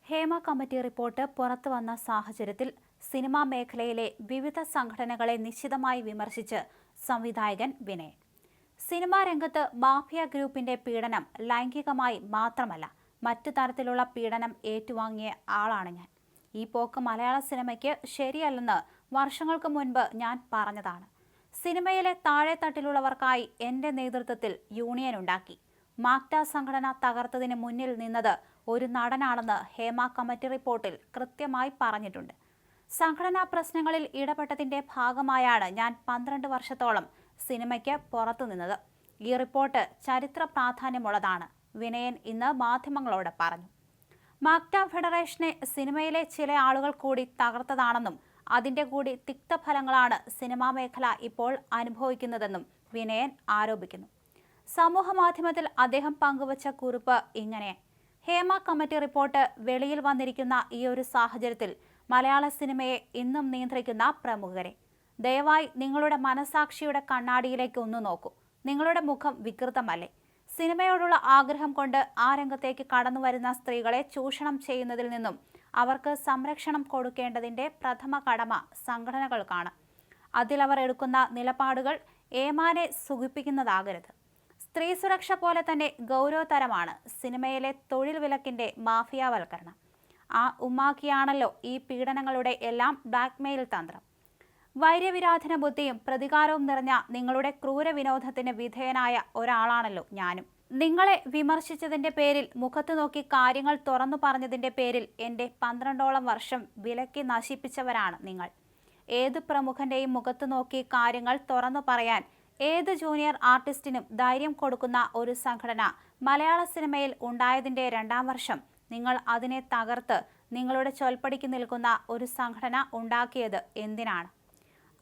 Hema committee report പുറത്തുവന്ന സാഹചര്യത്തിൽ cinema മേഖലയിലെ വിവിധ സംഘടനകളെ നിശിതമായി വിമർശിച്ച് സംവിധായകൻ വിനയൻ. സിനിമാ രംഗത്ത് മാഫിയ ഗ്രൂപ്പിന്റെ പീഡനം ലൈംഗികമായി മാത്രമല്ല, മറ്റു തരത്തിലുള്ള പീഡനം ഏറ്റുവാങ്ങിയ ആളാണ് ഞാൻ. ഈ പോക്ക് മലയാള സിനിമയ്ക്ക് ശരിയല്ലെന്ന് വർഷങ്ങൾക്ക് മുൻപ് ഞാൻ പറഞ്ഞതാണ്. സിനിമയിലെ താഴെത്തട്ടിലുള്ളവർക്കായി എന്റെ നേതൃത്വത്തിൽ യൂണിയൻ ഉണ്ടാക്കി. മാക്ട സംഘടന തകർത്തതിന് മുന്നിൽ നിന്നത് ഒരു നടനാണെന്ന് ഹേമ കമ്മിറ്റി റിപ്പോർട്ടിൽ കൃത്യമായി പറഞ്ഞിട്ടുണ്ട്. സംഘടനാ പ്രശ്നങ്ങളിൽ ഇടപെട്ടതിന്റെ ഭാഗമായാണ് ഞാൻ 12 വർഷത്തോളം സിനിമയ്ക്ക് പുറത്തുനിന്നത്. ഈ റിപ്പോർട്ട് ചരിത്ര പ്രാധാന്യമുള്ളതാണ്, വിനയൻ ഇന്ന് മാധ്യമങ്ങളോട് പറഞ്ഞു. മാക്ട ഫെഡറേഷനെ സിനിമയിലെ ചില ആളുകൾ കൂടി തകർത്തതാണെന്നും അതിന്റെ കൂടി തിക്തഫലങ്ങളാണ് സിനിമാ മേഖല ഇപ്പോൾ അനുഭവിക്കുന്നതെന്നും വിനയൻ ആരോപിക്കുന്നു. സമൂഹ മാധ്യമത്തിൽ അദ്ദേഹം പങ്കുവച്ച കുറിപ്പ് ഇങ്ങനെ: ഹേമ കമ്മിറ്റി റിപ്പോർട്ട് വെളിയിൽ വന്നിരിക്കുന്ന ഈ ഒരു സാഹചര്യത്തിൽ മലയാള സിനിമയെ ഇന്നും നിയന്ത്രിക്കുന്ന പ്രമുഖരെ, ദയവായി നിങ്ങളുടെ മനസാക്ഷിയുടെ കണ്ണാടിയിലേക്ക് ഒന്ന് നോക്കൂ. നിങ്ങളുടെ മുഖം വികൃതമല്ലേ? സിനിമയോടുള്ള ആഗ്രഹം കൊണ്ട് ആ രംഗത്തേക്ക് കടന്നു വരുന്ന സ്ത്രീകളെ ചൂഷണം ചെയ്യുന്നതിൽ നിന്നും അവർക്ക് സംരക്ഷണം കൊടുക്കേണ്ടതിന്റെ പ്രഥമ കടമ സംഘടനകൾക്കാണ്. അതിലവർ എടുക്കുന്ന നിലപാടുകൾ ഏമാനെ സുഖിപ്പിക്കുന്നതാകരുത്. സ്ത്രീ സുരക്ഷ പോലെ തന്നെ ഗൗരവതരമാണ് സിനിമയിലെ തൊഴിൽ വിലക്കിന്റെ മാഫിയാവൽക്കരണം. ആ ഉമ്മാക്കിയാണല്ലോ ഈ പീഡനങ്ങളുടെ എല്ലാം ബ്ലാക്ക്മെയിൽ തന്ത്രം. വൈര്യവിരാധന ബുദ്ധിയും പ്രതികാരവും നിറഞ്ഞ നിങ്ങളുടെ ക്രൂര വിനോദത്തിന് വിധേയനായ ഒരാളാണല്ലോ ഞാനും. നിങ്ങളെ വിമർശിച്ചതിന്റെ പേരിൽ, മുഖത്ത് നോക്കി കാര്യങ്ങൾ തുറന്നു പറഞ്ഞതിന്റെ പേരിൽ എന്റെ 12ഓളം വർഷം വിലക്കി നശിപ്പിച്ചവരാണ് നിങ്ങൾ. ഏത് പ്രമുഖന്റെയും മുഖത്ത് നോക്കി കാര്യങ്ങൾ തുറന്നു പറയാൻ ഏത് ജൂനിയർ ആർട്ടിസ്റ്റിനും ധൈര്യം കൊടുക്കുന്ന ഒരു സംഘടന മലയാള സിനിമയിൽ ഉണ്ടായതിന്റെ 2ാം വർഷം നിങ്ങൾ അതിനെ തകർത്ത് നിങ്ങളുടെ ചൊൽപ്പടിക്ക് നിൽക്കുന്ന ഒരു സംഘടന ഉണ്ടാക്കിയത് എന്തിനാണ്?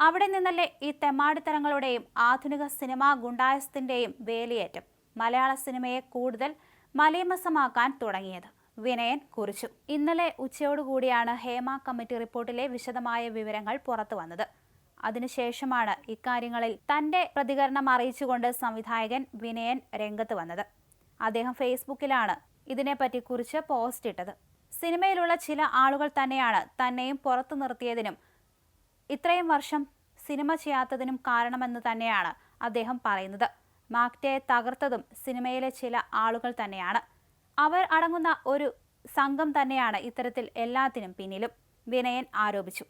അവിടെ നിന്നല്ലേ ഈ തെമ്മാടിത്തരങ്ങളുടെയും ആധുനിക സിനിമാ ഗുണ്ടായസത്തിന്റെയും വേലിയേറ്റം മലയാള സിനിമയെ കൂടുതൽ മലീമസമാക്കാൻ തുടങ്ങിയത്, വിനയൻ കുറിച്ചു. ഇന്നലെ ഉച്ചയോടുകൂടിയാണ് ഹേമ കമ്മിറ്റി റിപ്പോർട്ടിലെ വിശദമായ വിവരങ്ങൾ പുറത്തു വന്നത്. അതിനുശേഷമാണ് ഇക്കാര്യങ്ങളിൽ തന്റെ പ്രതികരണം അറിയിച്ചുകൊണ്ട് സംവിധായകൻ വിനയൻ രംഗത്ത് വന്നത്. അദ്ദേഹം ഫേസ്ബുക്കിലാണ് ഇതിനെപ്പറ്റി കുറിച്ച് പോസ്റ്റ് ഇട്ടത്. സിനിമയിലുള്ള ചില ആളുകൾ തന്നെയാണ് തന്നെയും പുറത്തു നിർത്തിയതിനും ഇത്രയും വർഷം സിനിമ ചെയ്യാത്തതിനും കാരണമെന്ന് തന്നെയാണ് അദ്ദേഹം പറയുന്നത്. മാക്ടയെ തകർത്തതും സിനിമയിലെ ചില ആളുകൾ തന്നെയാണ്. അവർ അടങ്ങുന്ന ഒരു സംഘം തന്നെയാണ് ഇത്തരത്തിൽ എല്ലാത്തിനും പിന്നിലും, വിനയൻ ആരോപിച്ചു.